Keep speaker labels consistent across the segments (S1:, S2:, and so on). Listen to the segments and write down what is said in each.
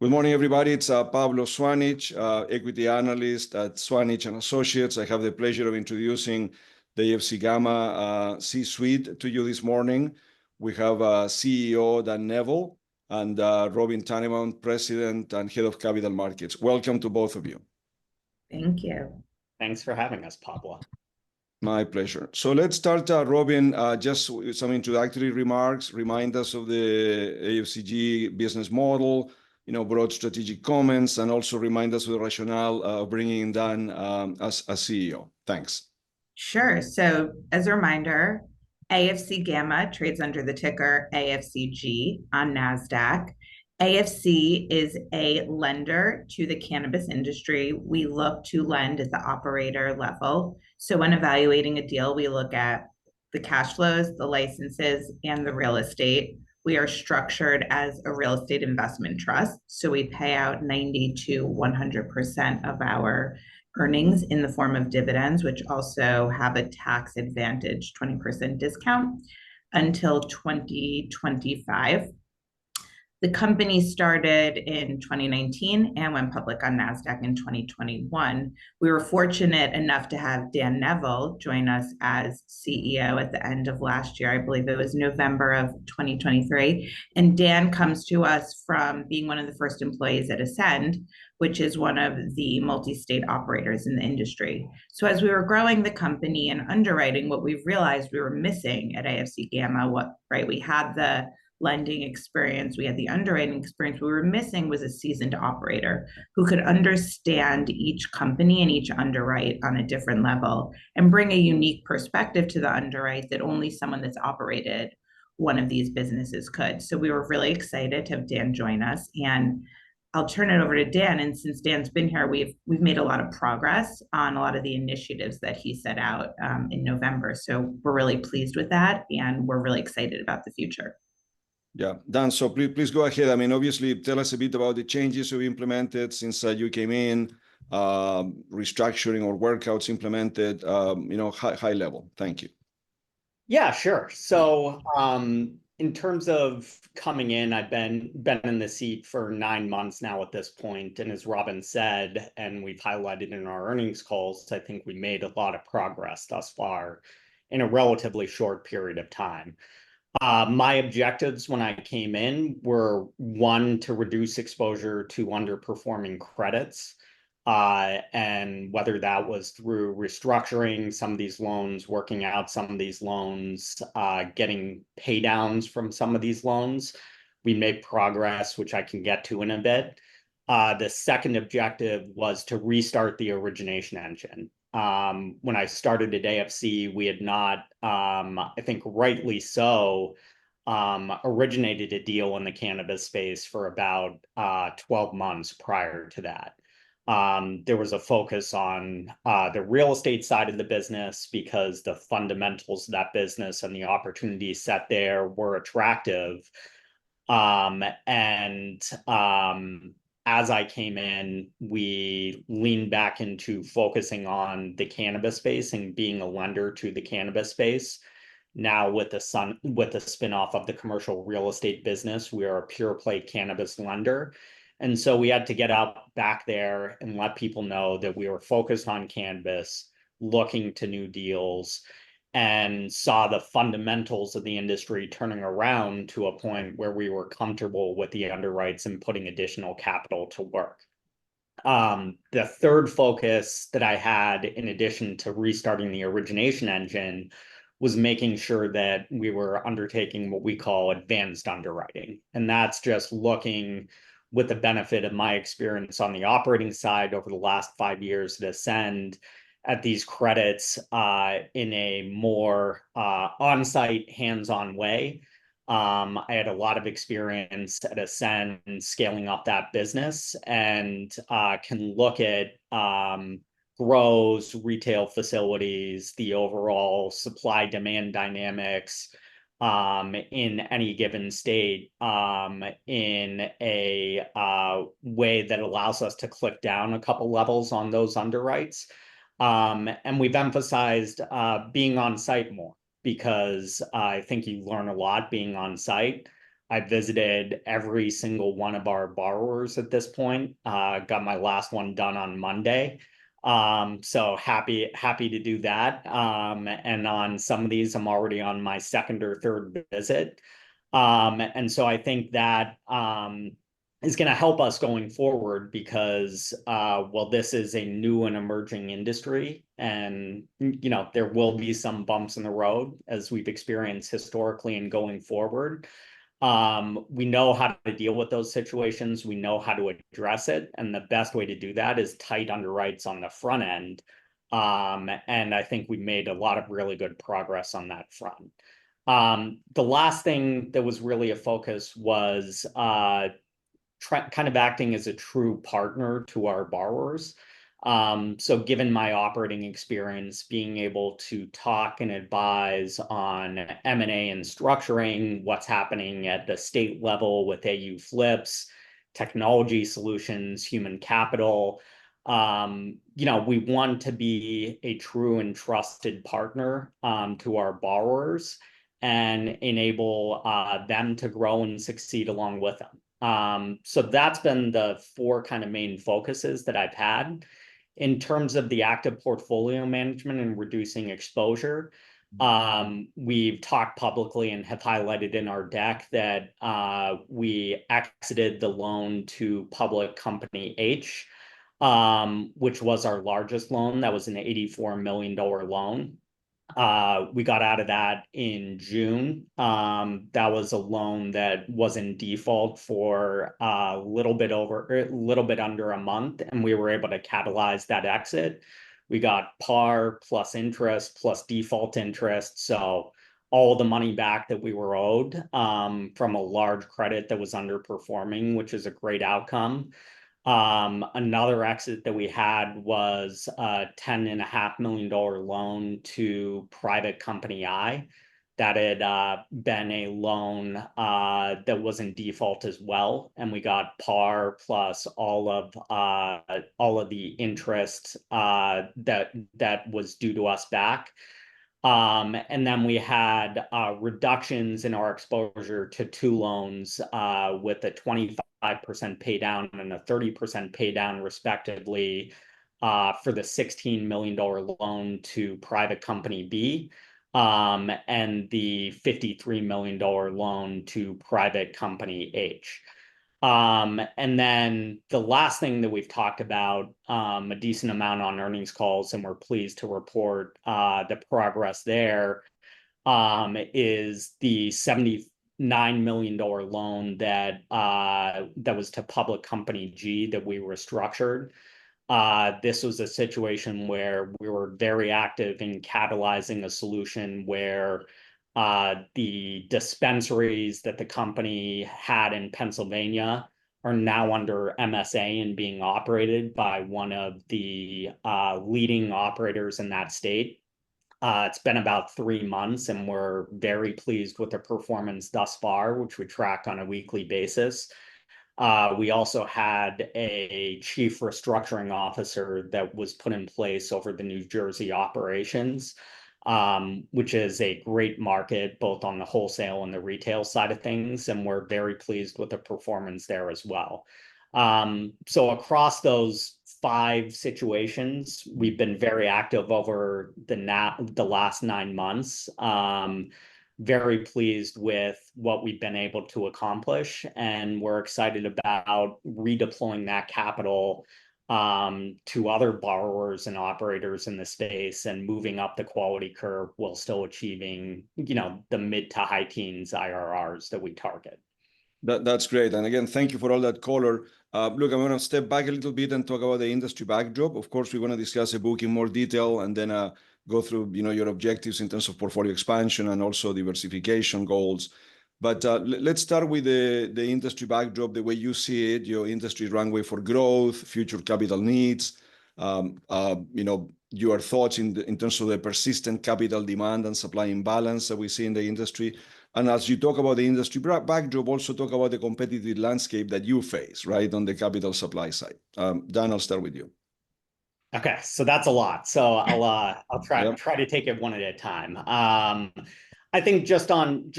S1: Good morning, everybody. It's Pablo.zuanic, equity analyst at Zuanic Associates. I have the pleasure of introducing the AFC Gamma C-suite to you this morning. We have CEO Neville and Robyn, Tannenbaum, President and Head of Capital Markets. Welcome to both of you.
S2: Thank you.
S3: Thanks for having us, Pablo.
S1: My pleasure. So let's start, Robyn, just with some introductory remarks. Remind us of the AFCG business model, broad strategic comments, and also remind us of the rationale of bringing Dan as CEO. Thanks.
S2: Sure. So as a reminder, AFC Gamma trades under the ticker AFCG on NASDAQ. AFC is a lender to the cannabis industry. We look to lend at the operator level. So when evaluating a deal, we look at the cash flows, the licenses, and the real estate. We are structured as a real estate investment trust. So we pay out 90 to 100% of our earnings in the form of dividends, which also have a tax advantage 20% discount until 2025. The company started in 2019 and went public on NASDAQ in 2021. We were fortunate enough to have Dan Neville join us as CEO at the end of last year. I believe it was November of 2023. And Dan comes to us from being one of the first employees at Ascend, which is one of the multi-state operators in the industry. So as we were growing the company and underwriting, what we realized we were missing at AFC Gamma, we had the lending experience, we had the underwriting experience. What we were missing was a seasoned operator who could understand each company and each underwrite on a different level and bring a unique perspective to the underwrite that only someone that's operated one of these businesses could. So we were really excited to have Dan join us, and I'll turn it over to Dan. And since Dan's been here, we've made a lot of progress on a lot of the initiatives that he set out in November. So we're really pleased with that, and we're really excited about the future.
S1: Yeah, Dan, so please go ahead. I mean, obviously, tell us a bit about the changes you've implemented since you came in, restructuring or workouts implemented, high level. Thank you.
S3: Yeah, sure. So in terms of coming in, I've been in the seat for 9 months now at this point. And as Robyn said, and we've highlighted in our earnings calls, I think we made a lot of progress thus far in a relatively short period of time. My objectives when I came in were, one, to reduce exposure to underperforming credits, and whether that was through restructuring some of these loans, working out some of these loans, getting pay downs from some of these loans. We made progress, which I can get to in a bit. The second objective was to restart the origination engine. When I started at AFC, we had not, I think rightly so, originated a deal in the cannabis space for about 12 months prior to that. There was a focus on the real estate side of the business because the fundamentals of that business and the opportunities set there were attractive. As I came in, we leaned back into focusing on the cannabis space and being a lender to the cannabis space. Now with the spinoff of the commercial real estate business, we are a pure play cannabis lender. And so we had to get out back there and let people know that we were focused on cannabis, looking to new deals, and saw the fundamentals of the industry turning around to a point where we were comfortable with the underwrites and putting additional capital to work. The third focus that I had, in addition to restarting the origination engine, was making sure that we were undertaking what we call advanced underwriting. And that's just looking, with the benefit of my experience on the operating side over the last 5 years at Ascend, at these credits in a more on-site, hands-on way. I had a lot of experience at Ascend scaling up that business, and can look at grows, retail facilities, the overall supply-demand dynamics in any given state in a way that allows us to click down a couple levels on those underwrites. And we've emphasized being on site more, because I think you learn a lot being on site. I visited every single one of our borrowers at this point. Got my last one done on Monday. So happy to do that. And on some of these, I'm already on my second or third visit. And so I think that is going to help us going forward because, well, this is a new and emerging industry, and there will be some bumps in the road as we've experienced historically and going forward. We know how to deal with those situations. We know how to address it. And the best way to do that is tight underwrites on the front end. And I think we made a lot of really good progress on that front. The last thing that was really a focus was kind of acting as a true partner to our borrowers. So given my operating experience, being able to talk and advise on M&A and structuring, what's happening at the state level with AU flips, technology solutions, human capital, we want to be a true and trusted partner to our borrowers and enable them to grow and succeed along with them. So that's been the 4 kind of main focuses that I've had. In terms of the active portfolio management and reducing exposure, we've talked publicly and have highlighted in our deck that we exited the loan to public company H, which was our largest loan. That was an $84 million loan. We got out of that in June. That was a loan that was in default for a little bit under a month, and we were able to catalyze that exit. We got par plus interest plus default interest, so all the money back that we were owed from a large credit that was underperforming, which is a great outcome. Another exit that we had was a $10.5 million loan to private company I that had been a loan that was in default as well, and we got par plus all of the interest that was due to us back. And then we had reductions in our exposure to 2 loans with a 25% pay down and a 30% pay down respectively for the $16 million loan to private company B and the $53 million loan to private company H. And then the last thing that we've talked about a decent amount on earnings calls, and we're pleased to report the progress there, is the $79 million loan that was to public company G that we restructured. This was a situation where we were very active in catalyzing a solution where the dispensaries that the company had in Pennsylvania are now under MSA and being operated by one of the leading operators in that state. It's been about 3 months, and we're very pleased with the performance thus far, which we track on a weekly basis. We also had a chief restructuring officer that was put in place over the New Jersey operations, which is a great market both on the wholesale and the retail side of things, and we're very pleased with the performance there as well. So across those 5 situations, we've been very active over the last 9 months. Very pleased with what we've been able to accomplish, and we're excited about redeploying that capital to other borrowers and operators in the space and moving up the quality curve while still achieving, the mid to high teens IRRs that we target.
S1: That's great. And again, thank you for all that color. Look, I'm going to step back a little bit and talk about the industry backdrop. Of course, we want to discuss the book in more detail and then go through, your objectives in terms of portfolio expansion and also diversification goals. But let's start with the industry backdrop, the way you see it, your industry runway for growth, future capital needs, your thoughts in terms of the persistent capital demand and supply imbalance that we see in the industry. And as you talk about the industry backdrop, also talk about the competitive landscape that you face, right, on the capital supply side. Dan, I'll start with you.
S3: Okay, so that's a lot. So I'll try to take it one at a time. I think just on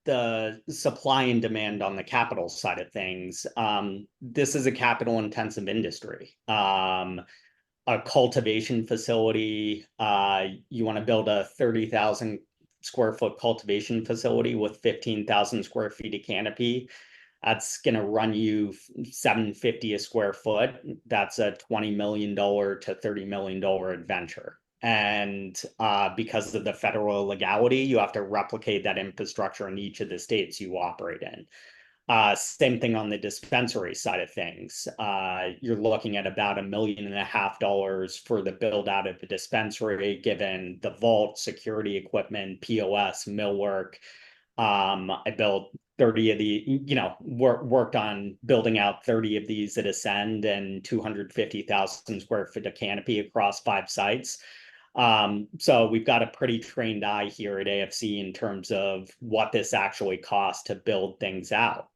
S3: the supply and demand on the capital side of things, this is a capital intensive industry. A cultivation facility, you want to build a 30,000 square foot cultivation facility with 15,000 square feet of canopy. That's going to run you $750 a square foot. That's a $20 million to $30 million adventure. And because of the federal legality, you have to replicate that infrastructure in each of the states you operate in. Same thing on the dispensary side of things. You're looking at about $1.5 million for the build out of the dispensary, given the vault, security equipment, POS, millwork. I built 30 of the, worked on building out 30 of these at Ascend and 250,000 square feet of canopy across 5 sites. So we've got a pretty trained eye here at AFC in terms of what this actually costs to build things out.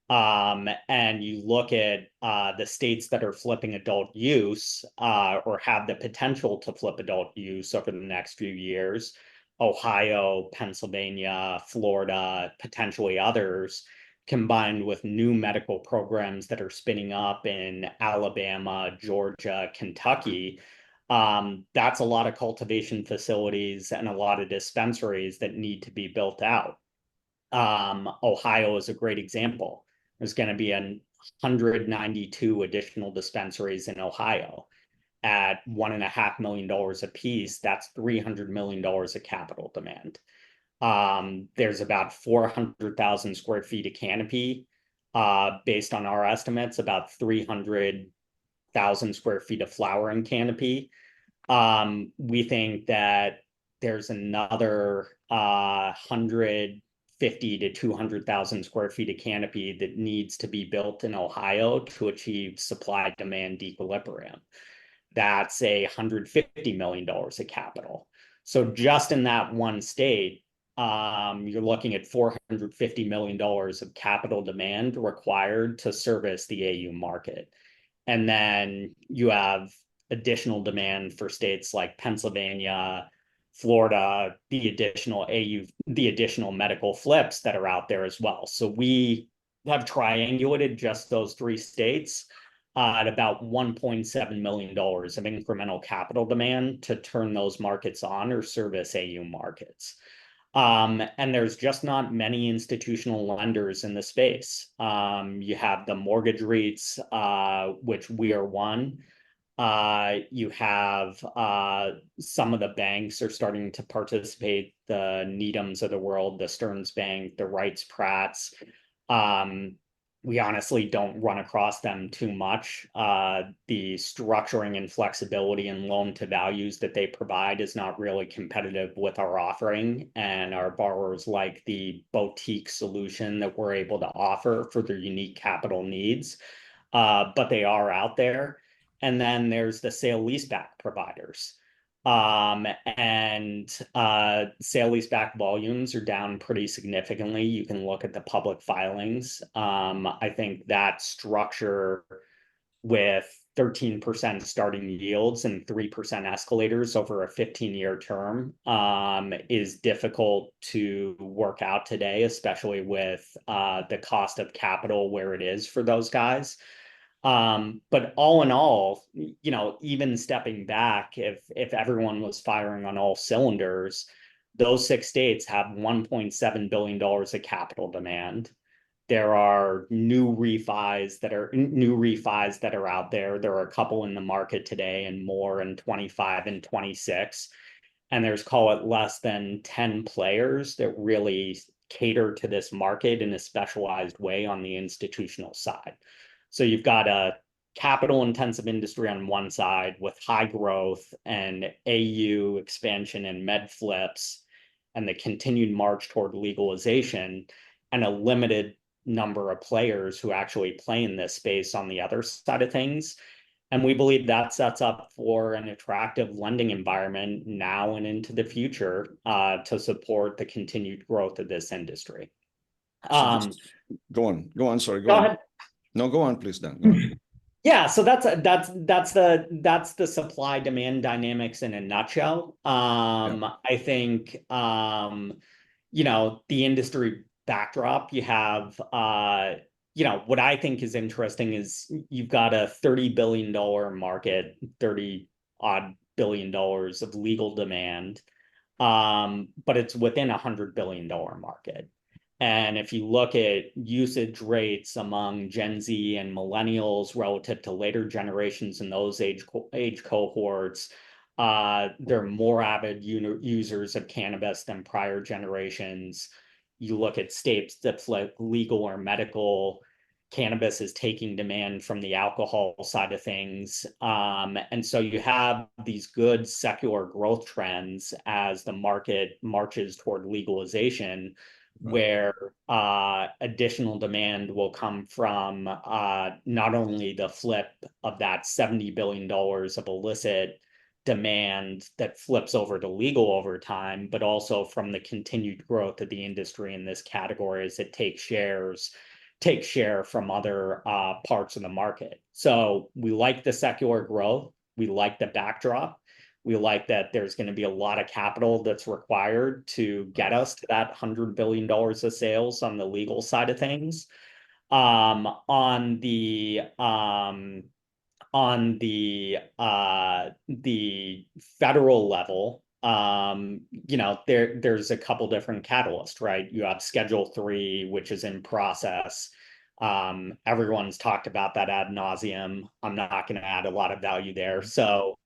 S3: And you look at the states that are flipping adult use or have the potential to flip adult use over the next few years, Ohio, Pennsylvania, Florida, potentially others, combined with new medical programs that are spinning up in Alabama, Georgia, Kentucky. That's a lot of cultivation facilities and a lot of dispensaries that need to be built out. Ohio is a great example. There's going to be 192 additional dispensaries in Ohio at $1.5 million a piece. That's $300 million of capital demand. There's about 400,000 square feet of canopy. Based on our estimates, about 300,000 square feet of flowering canopy. We think that there's another 150 to 200,000 square feet of canopy that needs to be built in Ohio to achieve supply-demand equilibrium. That's $150 million of capital. So just in that one state, you're looking at $450 million of capital demand required to service the AU market. And then you have additional demand for states like Pennsylvania, Florida, the additional medical flips that are out there as well. So we have triangulated just those 3 states at about $1.7 million of incremental capital demand to turn those markets on or service AU markets. And there's just not many institutional lenders in the space. You have the mortgage REITs, which we are one. You have some of the banks are starting to participate, the Needhams of the world, the Stearns Bank, the Wrights Pratts. We honestly don't run across them too much. The structuring and flexibility and loan to values that they provide is not really competitive with our offering, and our borrowers like the boutique solution that we're able to offer for their unique capital needs. But they are out there. And then there's the sale leaseback providers. And sale leaseback volumes are down pretty significantly. You can look at the public filings. I think that structure with 13% starting yields and 3% escalators over a 15-year term is difficult to work out today, especially with the cost of capital where it is for those guys. But all in all, even stepping back, if everyone was firing on all cylinders, those 6 states have $1.7 billion of capital demand. There are new refis that are out there. There are a couple in the market today and more in 25 and 26. And there's, call it, less than 10 players that really cater to this market in a specialized way on the institutional side. So you've got a capital intensive industry on one side with high growth and AU expansion and med flips and the continued march toward legalization, and a limited number of players who actually play in this space on the other side of things. And we believe that sets up for an attractive lending environment now and into the future to support the continued growth of this industry.
S1: Go on. Sorry.
S3: Go ahead.
S1: No, go on, please, Dan. Go on.
S3: Yeah, so that's the supply demand dynamics in a nutshell. I think the industry backdrop you have, what I think is interesting is you've got a $30 billion market, 30 odd billion dollars of legal demand, but it's within $100 billion market. And if you look at usage rates among Gen Z and millennials relative to later generations in those age cohorts, they're more avid users of cannabis than prior generations. You look at states that's like legal or medical, cannabis is taking demand from the alcohol side of things. And so you have these good secular growth trends as the market marches toward legalization, where additional demand will come from not only the flip of that $70 billion of illicit demand that flips over to legal over time, but also from the continued growth of the industry in this category as it takes share from other parts of the market. So we like the secular growth. We like the backdrop. We like that there's going to be a lot of capital that's required to get us to that $100 billion of sales on the legal side of things. On the federal level, there's a couple different catalysts, right? You have Schedule III, which is in process. Everyone's talked about that ad nauseum. I'm not going to add a lot of value there. So,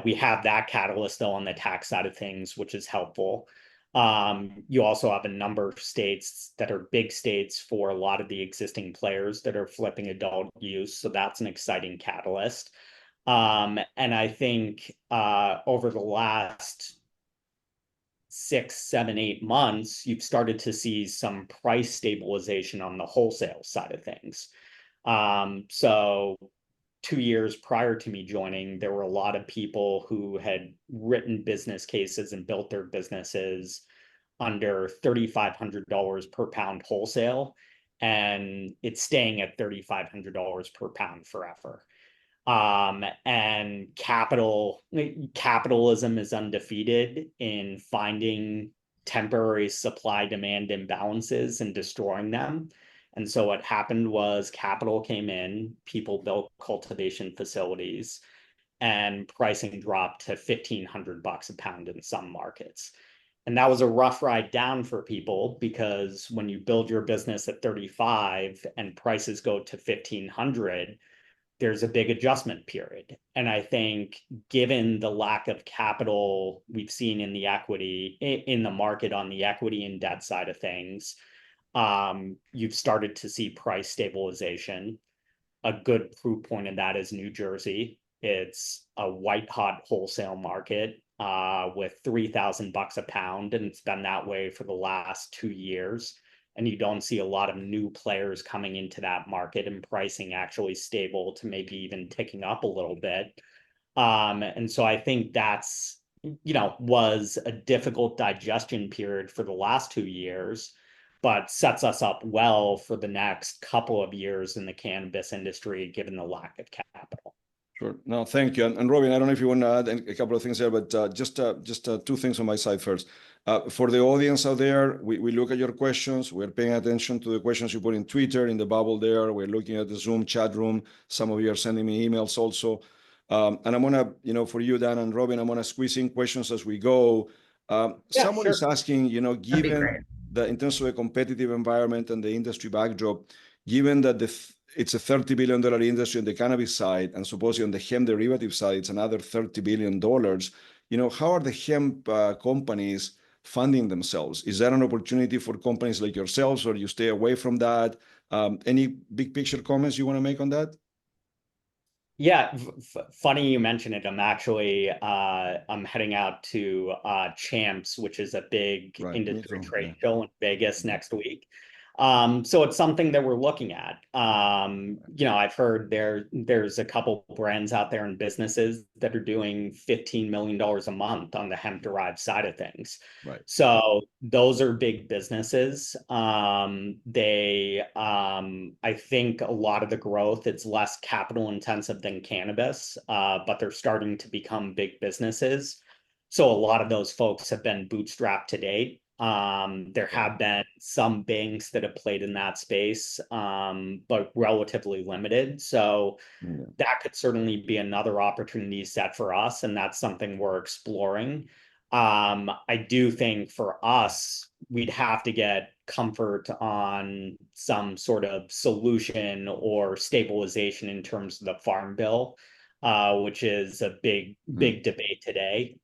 S3: we have that catalyst though on the tax side of things, which is helpful. You also have a number of states that are big states for a lot of the existing players that are flipping adult use. So that's an exciting catalyst. And I think over the last 6, 7, 8 months, you've started to see some price stabilization on the wholesale side of things. So 2 years prior to me joining, there were a lot of people who had written business cases and built their businesses under $3,500 per pound wholesale, and it's staying at $3,500 per pound forever. And capitalism is undefeated in finding temporary supply demand imbalances and destroying them. And so what happened was capital came in, people built cultivation facilities, and pricing dropped to $1,500 a pound in some markets. And that was a rough ride down for people, because when you build your business at 35 and prices go to 1,500, there's a big adjustment period. And I think given the lack of capital we've seen in the market on the equity and debt side of things, you've started to see price stabilization. A good proof point of that is New Jersey. It's a white hot wholesale market with $3,000 a pound, and it's been that way for the last 2 years. And you don't see a lot of new players coming into that market, and pricing actually stable to maybe even ticking up a little bit. And so I think that's, was a difficult digestion period for the last 2 years, but sets us up well for the next couple of years in the cannabis industry, given the lack of capital.
S1: Sure. No, thank you. And Robyn, I don't know if you want to add a couple of things there, but just 2 things on my side first. For the audience out there, we look at your questions. We're paying attention to the questions you put in Twitter, in the bubble there. We're looking at the Zoom chat room. Some of you are sending me emails also. And I'm going to, for you, Dan and Robyn, I'm going to squeeze in questions as we go. Someone is asking, given in terms of the competitive environment and the industry backdrop, given that it's a $30 billion industry on the cannabis side, and supposedly on the hemp derivative side, it's another $30 billion. How are the hemp companies funding themselves? Is that an opportunity for companies like yourselves, or you stay away from that? Any big picture comments you want to make on that?
S3: Yeah, funny you mention it. I'm actually I'm heading out to Champs, which is a big industry trade show in Vegas next week. So it's something that we're looking at. I've heard there's a couple brands out there and businesses that are doing $15 million a month on the hemp derived side of things.
S1: Right.
S3: So those are big businesses. I think a lot of the growth, it's less capital intensive than cannabis, but they're starting to become big businesses. So a lot of those folks have been bootstrapped to date. There have been some banks that have played in that space, but relatively limited. So that could certainly be another opportunity set for us, and that's something we're exploring. I do think for us, we'd have to get comfort on some sort of solution or stabilization in terms of the farm bill, which is a big debate today.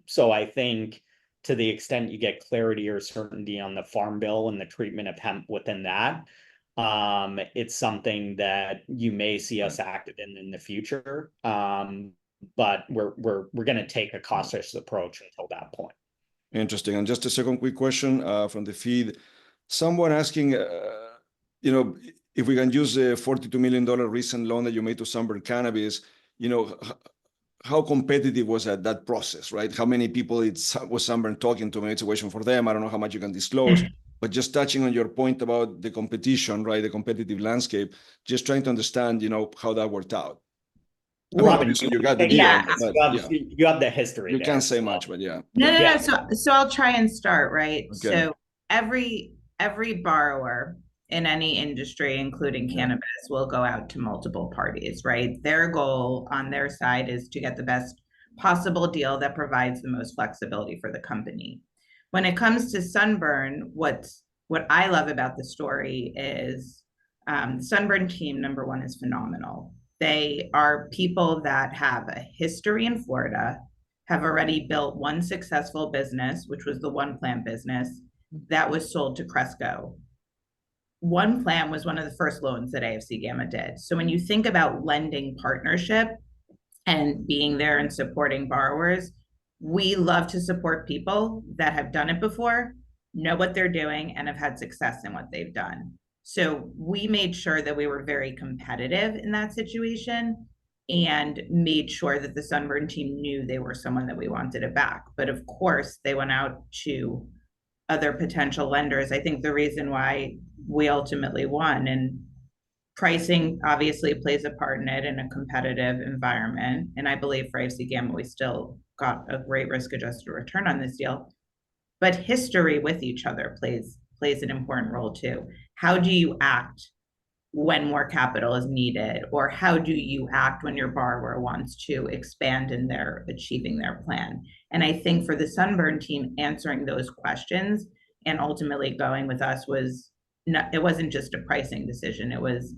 S3: So I think to the extent you get clarity or certainty on the farm bill and the treatment of hemp within that, it's something that you may see us active in the future. But we're going to take a cautious approach until that point.
S1: Interesting. And just a second quick question from the feed. Someone asking, if we can use the $42 million recent loan that you made to Sunburn Cannabis, how competitive was that process, right? How many people was Sunburn talking to? Maybe it's a question for them. I don't know how much you can disclose, but just touching on your point about the competition, right? The competitive landscape, just trying to understand, how that worked out.
S3: Robyn,
S1: you got the deal.
S3: You have the history.
S1: You can't say much, but yeah.
S2: No. So I'll try and start, right?
S1: Okay.
S2: So every borrower in any industry, including cannabis, will go out to multiple parties, right? Their goal on their side is to get the best possible deal that provides the most flexibility for the company. When it comes to Sunburn, what I love about the story is Sunburn team, number one, is phenomenal. They are people that have a history in Florida, have already built one successful business, which was the One Plant business that was sold to Cresco. One Plant was one of the first loans that AFC Gamma did. So when you think about lending partnership and being there and supporting borrowers, we love to support people that have done it before, know what they're doing, and have had success in what they've done. So we made sure that we were very competitive in that situation and made sure that the Sunburn team knew they were someone that we wanted to back. But of course, they went out to other potential lenders. I think the reason why we ultimately won, and pricing obviously plays a part in it in a competitive environment. And I believe for AFC Gamma, we still got a great risk-adjusted return on this deal. But history with each other plays an important role too. How do you act when more capital is needed? Or how do you act when your borrower wants to expand in their achieving their plan? And I think for the Sunburn team, answering those questions and ultimately going with us it wasn't just a pricing decision. It was,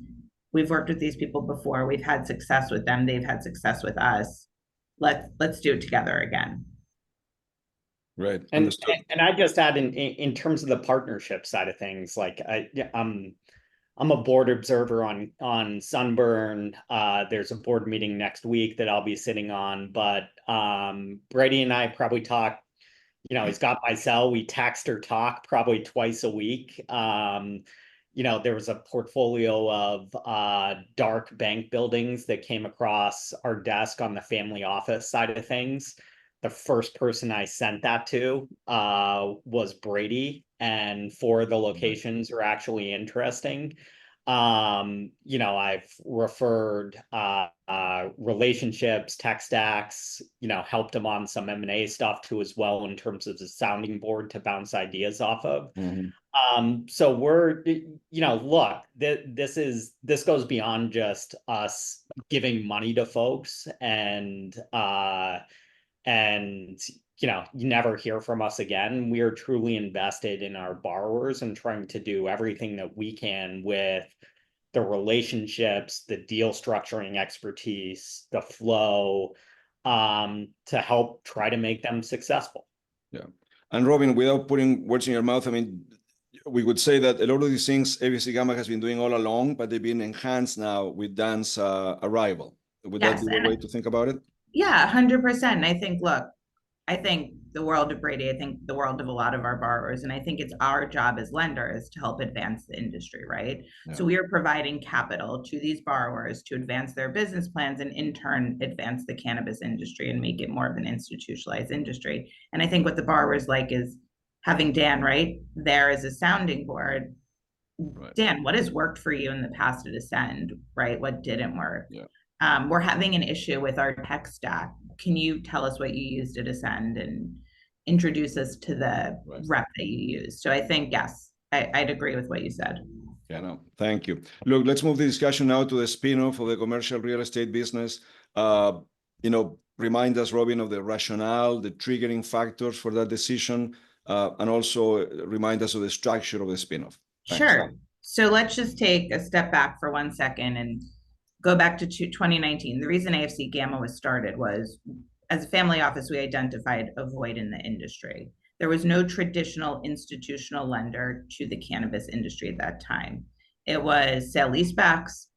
S2: we've worked with these people before. We've had success with them. They've had success with us. Let's do it together again.
S1: Right.
S3: And I just add in terms of the partnership side of things, like I'm a board observer on Sunburn. There's a board meeting next week that I'll be sitting on, but Brady and I probably talk, he's got my cell. We text or talk probably twice a week. There was a portfolio of dark bank buildings that came across our desk on the family office side of things. The first person I sent that to was Brady, and 4 of the locations are actually interesting. I've referred relationships, tech stacks, helped him on some M&A stuff too as well in terms of the sounding board to bounce ideas off of. So we're, look, this goes beyond just us giving money to folks and you never hear from us again. We are truly invested in our borrowers and trying to do everything that we can with the relationships, the deal structuring expertise, the flow, to help try to make them successful.
S1: Yeah. And Robyn, without putting words in your mouth, I mean, we would say that a lot of these things AFC Gamma has been doing all along, but they've been enhanced now with Dan's arrival. Would that be the way to think about it?
S2: Yeah, 100%. I think the world of Brady. I think the world of a lot of our borrowers. And I think it's our job as lenders to help advance the industry, right? Yeah. So we are providing capital to these borrowers to advance their business plans and in turn advance the cannabis industry and make it more of an institutionalized industry. And I think what the borrowers like is having Dan right there as a sounding board. Right. Dan, what has worked for you in the past at Ascend, right? What didn't work? Yeah. We're having an issue with our tech stack. Can you tell us what you used at Ascend and introduce us to the rep that you used? So I think, yes, I'd agree with what you said.
S1: Yeah, no, thank you. Look, let's move the discussion now to the spin-off of the commercial real estate business. Remind us, Robyn, of the rationale, the triggering factors for that decision, and also remind us of the structure of the spin-off.
S2: Thanks. Sure. So let's just take a step back for 1 second and go back to 2019. The reason AFC Gamma was started was, as a family office, we identified a void in the industry. There was no traditional institutional lender to the cannabis industry at that time. It was sale-leasebacks,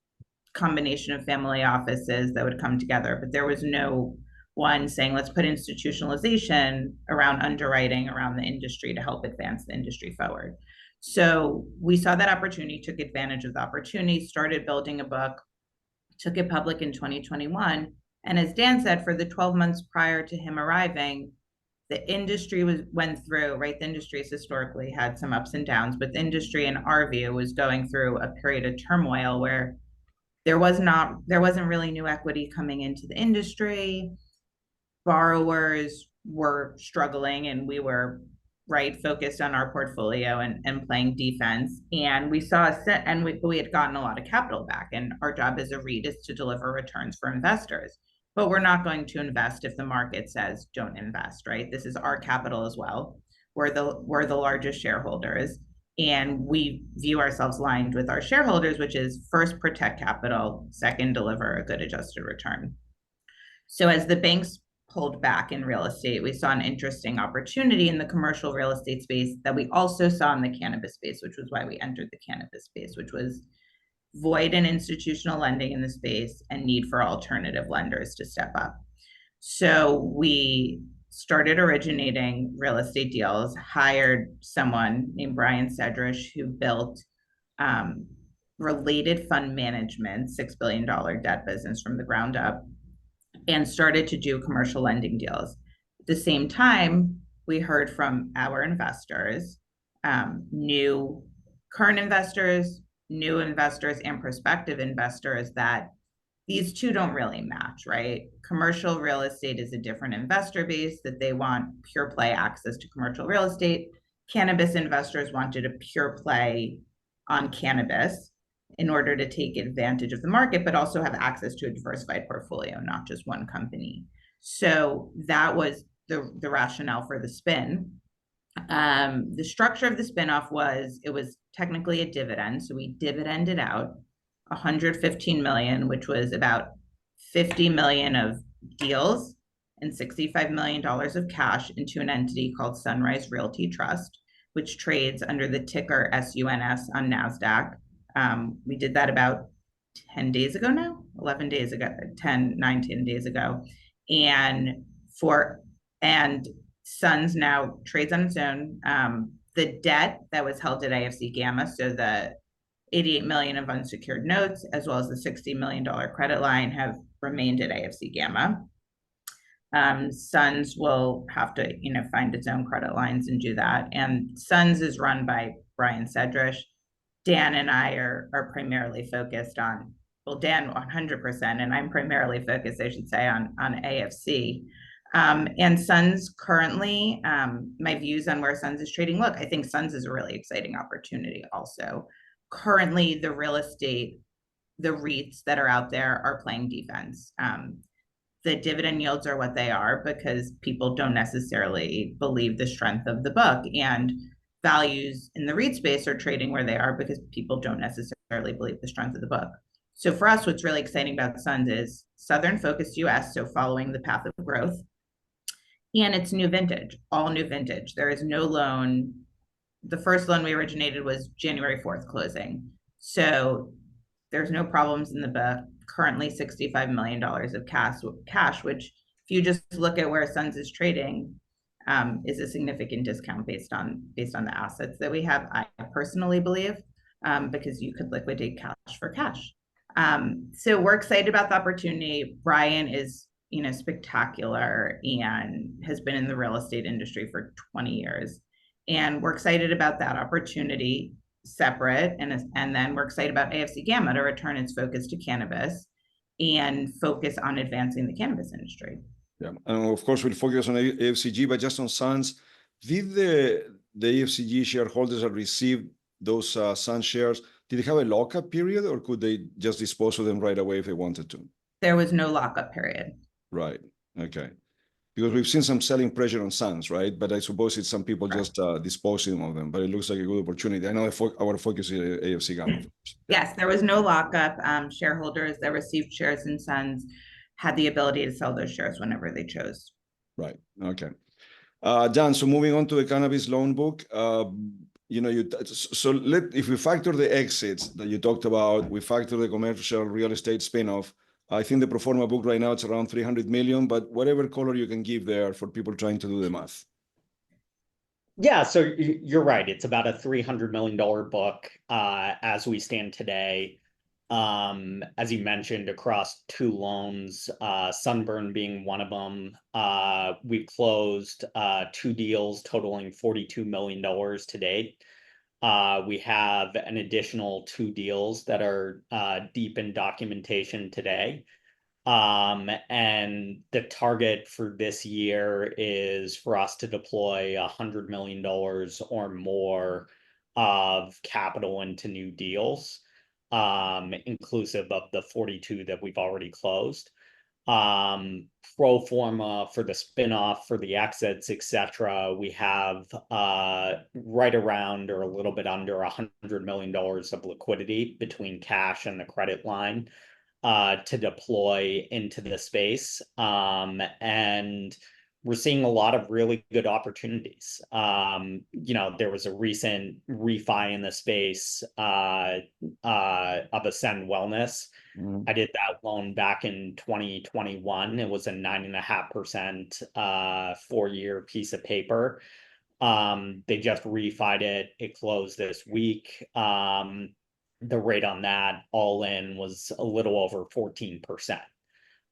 S2: combination of family offices that would come together, but there was no one saying, let's put institutionalization around underwriting around the industry to help advance the industry forward. So we saw that opportunity, took advantage of the opportunity, started building a book, took it public in 2021. And as Dan said, for the 12 months prior to him arriving, the industry went through, right? The industry has historically had some ups and downs, but the industry, in our view, was going through a period of turmoil where there wasn't really new equity coming into the industry. Borrowers were struggling, and we were focused on our portfolio and playing defense. And we saw we had gotten a lot of capital back, and our job as a REIT is to deliver returns for investors. But we're not going to invest if the market says don't invest, right? This is our capital as well. We're the largest shareholders, and we view ourselves aligned with our shareholders, which is first, protect capital, second, deliver a good adjusted return. So as the banks pulled back in real estate, we saw an interesting opportunity in the commercial real estate space that we also saw in the cannabis space, which was why we entered the cannabis space, which was void in institutional lending in the space and need for alternative lenders to step up. So we started originating real estate deals, hired someone named Brian Sedrish, who built Related Fund Management, $6 billion debt business from the ground up, and started to do commercial lending deals. At the same time, we heard from our investors, new current investors, new investors, and prospective investors, that these two don't really match, right? Commercial real estate is a different investor base, that they want pure play access to commercial real estate. Cannabis investors wanted a pure play on cannabis in order to take advantage of the market, but also have access to a diversified portfolio, not just one company. So that was the rationale for the spin. The structure of the spinoff was, it was technically a dividend. So we dividended out $115 million, which was about $50 million of deals and $65 million of cash into an entity called Sunrise Realty Trust, which trades under the ticker SUNS on NASDAQ. We did that about 10 days ago now, 11 days ago, 10 days ago. And SUNS now trades on its own. The debt that was held at AFC Gamma, so the $88 million of unsecured notes, as well as the $60 million credit line, have remained at AFC Gamma. SUNS will have to, find its own credit lines and do that. And SUNS is run by Brian Sedrish. Dan and I are primarily focused on, well, Dan 100%, and I'm primarily focused, I should say, on AFC. And SUNS currently, my views on where SUNS is trading, look, I think SUNS is a really exciting opportunity also. Currently, the real estate, the REITs that are out there are playing defense. The dividend yields are what they are because people don't necessarily believe the strength of the book, and values in the REIT space are trading where they are because people don't necessarily believe the strength of the book. So for us, what's really exciting about SUNS is Southern focused US, so following the path of growth, and it's new vintage, all new vintage. There is no loan. The first loan we originated was January 4th closing. So there's no problems in the book. Currently $65 million of cash, which if you just look at where SUNS is trading, is a significant discount based on the assets that we have. I personally believe, because you could liquidate cash for cash. So we're excited about the opportunity. Brian is, spectacular and has been in the real estate industry for 20 years. And we're excited about that opportunity separate. And then we're excited about AFC Gamma to return its focus to cannabis and focus on advancing the cannabis industry.
S1: Yeah, and of course we'll focus on AFCG, but just on Suns, did the AFCG shareholders that received those Suns shares, did they have a lockup period, or could they just dispose of them right away if they wanted to?
S2: There was no lockup period.
S1: Right. Okay. Because we've seen some selling pressure on Suns, right? But I suppose it's some people just disposing of them. But it looks like a good opportunity. I know our focus is AFC Gamma.
S2: Yes, there was no lockup. Shareholders that received shares in Suns had the ability to sell those shares whenever they chose.
S1: Right. Okay. Dan, so moving on to the cannabis loan book, if we factor the exits that you talked about, we factor the commercial real estate spinoff, I think the pro forma book right now it's around 300 million, but whatever color you can give there for people trying to do the math.
S3: Yeah, so you're right. It's about a $300 million book as we stand today. As you mentioned, across 2 loans, Sunburn being one of them. We closed 2 deals totaling $42 million to date. We have an additional 2 deals that are deep in documentation today. And the target for this year is for us to deploy $100 million or more of capital into new deals, inclusive of the 42 that we've already closed. Pro forma for the spinoff, for the exits, etc., we have right around or a little bit under $100 million of liquidity between cash and the credit line to deploy into the space. And we're seeing a lot of really good opportunities. There was a recent refi in the space of Ascend Wellness. Mm-hmm. I did that loan back in 2021. It was a 9.5% 4-year piece of paper. They just refied it. It closed this week. The rate on that all in was a little over 14%.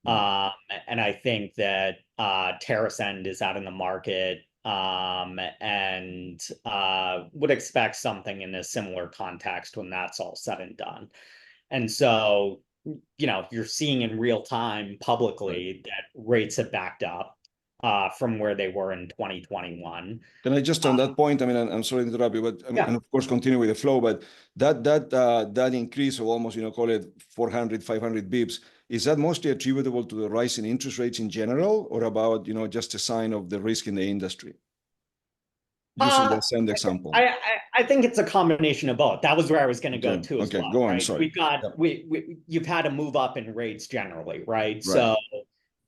S3: And I think that TerraSend is out in the market and would expect something in a similar context when that's all said and done. And so, you're seeing in real time publicly that rates have backed up from where they were in 2021.
S1: Can I just on that point? I mean, I'm sorry to interrupt you, but and of course continue with the flow. But that increase of almost call it 400, 500 bips, is that mostly attributable to the rise in interest rates in general, or about just a sign of the risk in the industry? Using the Ascend example.
S3: I think it's a combination of both. That was where I was going to go to as well.
S1: Go on.
S3: Right?
S1: Sorry.
S3: You've had a move up in rates generally, right? So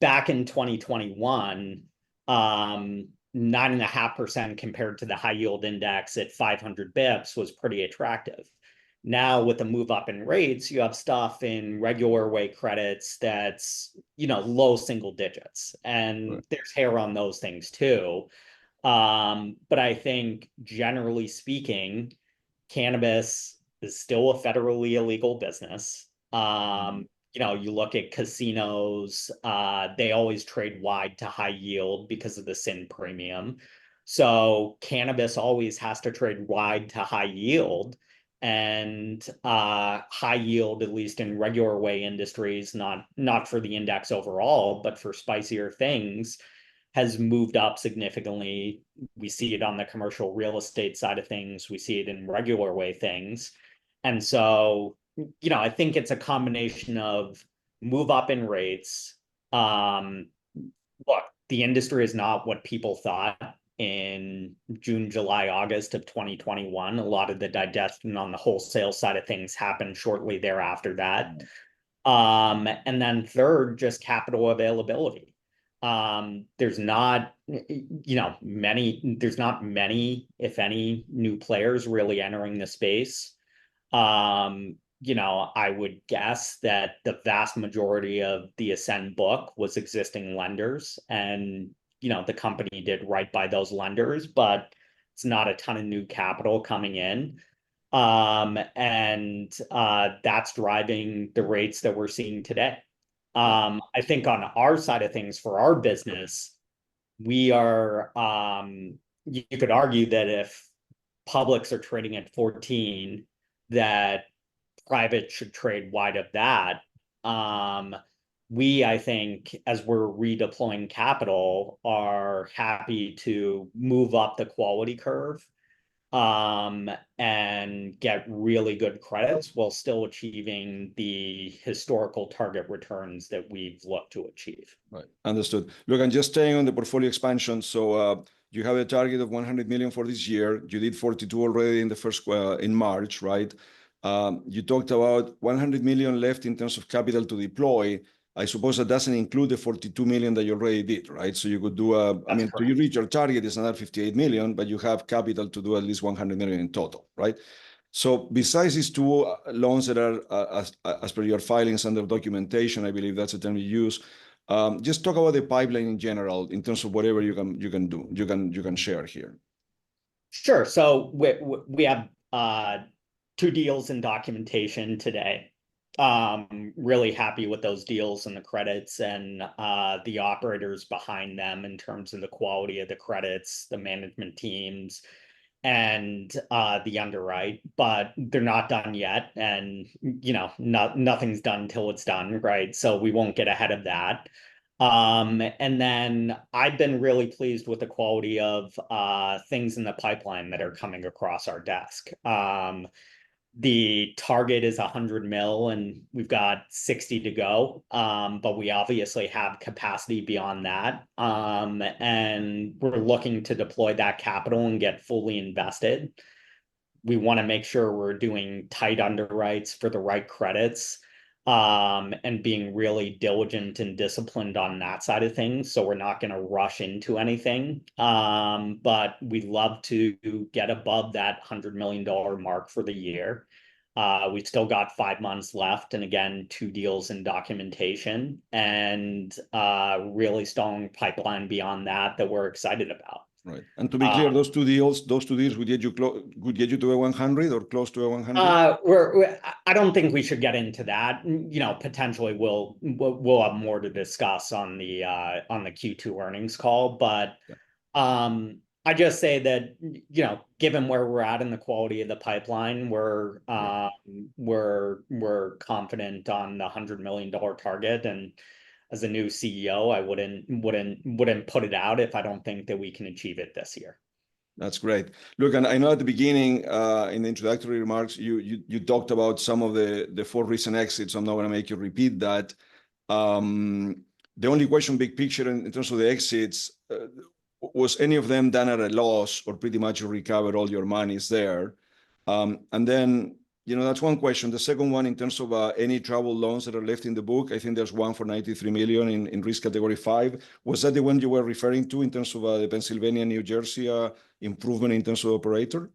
S3: back in 2021, 9.5% compared to the high yield index at 500 bips was pretty attractive. Now with the move up in rates, you have stuff in regular way credits that's, low single digits, and there's hair on those things too. But I think generally speaking, cannabis is still a federally illegal business. You look at casinos, they always trade wide to high yield because of the sin premium. So cannabis always has to trade wide to high yield, and high yield, at least in regular way industries, not for the index overall, but for spicier things, has moved up significantly. We see it on the commercial real estate side of things. We see it in regular way things. And so, I think it's a combination of move up in rates. Look, the industry is not what people thought in June, July, August of 2021. A lot of the digestion on the wholesale side of things happened shortly thereafter that. And then third, just capital availability. There's not many, if any, new players really entering the space. I would guess that the vast majority of the Ascend book was existing lenders, and the company did right by those lenders, but it's not a ton of new capital coming in. And that's driving the rates that we're seeing today. I think on our side of things for our business, we are, you could argue that if publics are trading at 14, that private should trade wide of that. I think, as we're redeploying capital, are happy to move up the quality curve and get really good credits while still achieving the historical target returns that we've looked to achieve.
S1: Right, understood. Look, I'm just staying on the portfolio expansion. So you have a target of 100 million for this year. You did 42 already in the first in March, right? You talked about 100 million left in terms of capital to deploy. I suppose that doesn't include the 42 million that you already did, right? So you could do to you reach your target is another 58 million, but you have capital to do at least 100 million in total, right? So besides these two loans that are, as per your filings under documentation, I believe that's the term you use. Just talk about the pipeline in general in terms of whatever you can share here.
S3: Sure. So we have 2 deals in documentation today. Really happy with those deals and the credits and the operators behind them in terms of the quality of the credits, the management teams, and the underwrite, but they're not done yet. And, nothing's done till it's done, right? So we won't get ahead of that. And then I've been really pleased with the quality of things in the pipeline that are coming across our desk. The target is 100 mil and we've got 60 to go. But we obviously have capacity beyond that. And we're looking to deploy that capital and get fully invested. We want to make sure we're doing tight underwrites for the right credits, and being really diligent and disciplined on that side of things. So we're not going to rush into anything. But we'd love to get above that $100 million mark for the year. We've still got 5 months left, and again, 2 deals in documentation, and really strong pipeline beyond that we're excited about.
S1: Right. And to be clear, those two deals would get you to a 100 or close to a 100?
S3: I don't think we should get into that. Potentially we'll have more to discuss on the Q2 earnings call. But I just say that, given where we're at in the quality of the pipeline, we're confident on the $100 million target. And as a new CEO, I wouldn't put it out if I don't think that we can achieve it this year.
S1: That's great. Look, and I know at the beginning, in the introductory remarks, you talked about some of the 4 recent exits. I'm not going to make you repeat that. The only question, big picture, in terms of the exits, was any of them done at a loss, or pretty much you recovered all your monies there? And then, that's one question. The second one, in terms of any troubled loans that are left in the book, I think there's one for 93 million in risk category 5. Was that the one you were referring to in terms of the Pennsylvania, New Jersey improvement in terms of operator?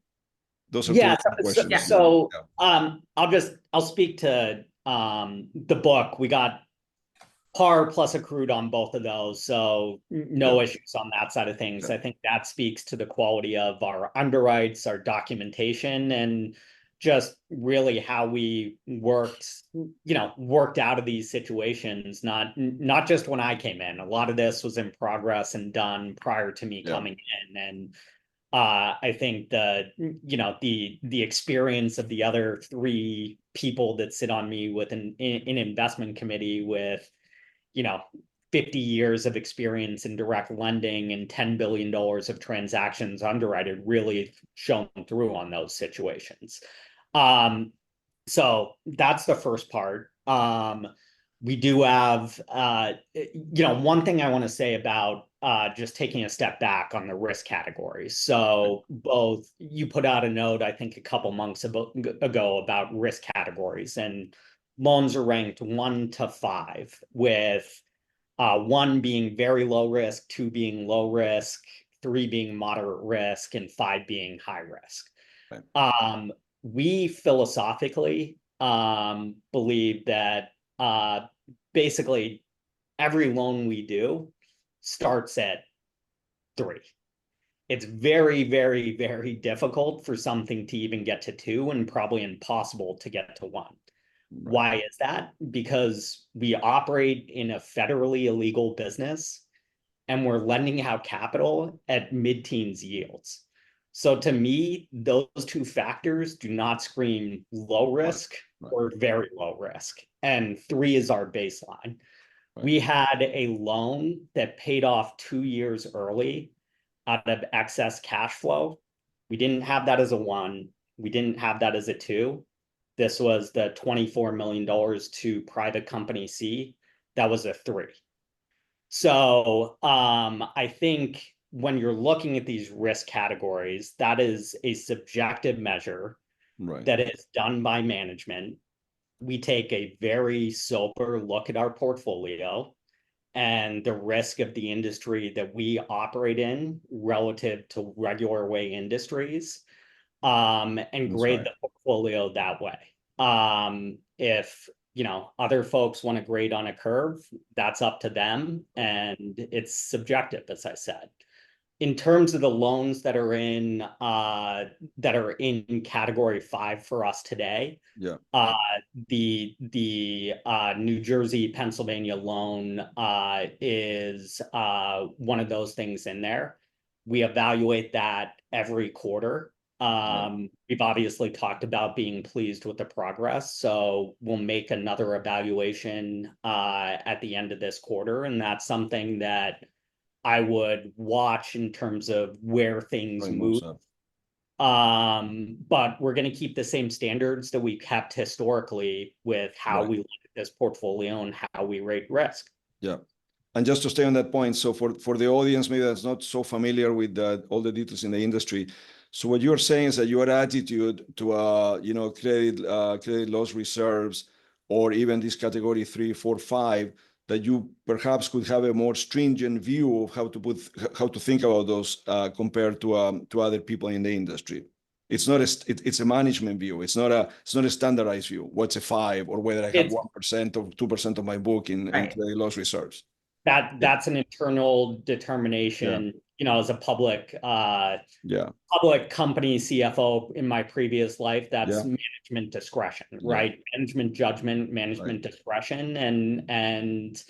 S1: Those are two questions.
S3: So I'll speak to the book. We got par plus accrued on both of those, so no issues on that side of things. I think that speaks to the quality of our underwrites, our documentation, and just really how we worked out of these situations, not just when I came in. A lot of this was in progress and done prior to me coming in. And I think the experience of the other 3 people that sit on me with an investment committee with 50 years of experience in direct lending and $10 billion of transactions underwritten really shown through on those situations. So that's the first part. We do have, one thing I want to say about just taking a step back on the risk categories. So both, you put out a note, I think a couple months ago about risk categories, and loans are ranked 1 to 5, with 1 being very low risk, 2 being low risk, 3 being moderate risk, and 5 being high risk. Right. We philosophically believe that basically every loan we do starts at 3. It's very, very, very difficult for something to even get to 2 and probably impossible to get to 1. Right. Why is that? Because we operate in a federally illegal business and we're lending out capital at mid-teens yields. So to me, those 2 factors do not scream low risk or very low risk. And 3 is our baseline. Right. We had a loan that paid off 2 years early out of excess cash flow. We didn't have that as a 1. We didn't have that as a 2. This was the $24 million to private company C. That was a 3. So I think when you're looking at these risk categories, that is a subjective measure that is done by management. We take a very sober look at our portfolio and the risk of the industry that we operate in relative to regular way industries, and grade the portfolio that way. If other folks want to grade on a curve, that's up to them, and it's subjective, as I said. In terms of the loans that are in category 5 for us today, the New Jersey, Pennsylvania loan is one of those things in there. We evaluate that every quarter. We've obviously talked about being pleased with the progress, so we'll make another evaluation at the end of this quarter, and that's something that I would watch in terms of where things move. But we're going to keep the same standards that we kept historically with how we look at this portfolio and how we rate risk.
S1: Yeah. And just to stay on that point, so for the audience maybe that's not so familiar with all the details in the industry, so what you're saying is that your attitude to credit loss reserves, or even this category 3, 4, 5, that you perhaps could have a more stringent view of how to think about those compared to other people in the industry. It's not it's a management view. It's not a standardized view. What's a 5, or whether I have 1% or 2% of my book in credit loss reserves.
S3: That's an internal determination. As a public company CFO in my previous life, that's management discretion, right? Management judgment, management discretion, and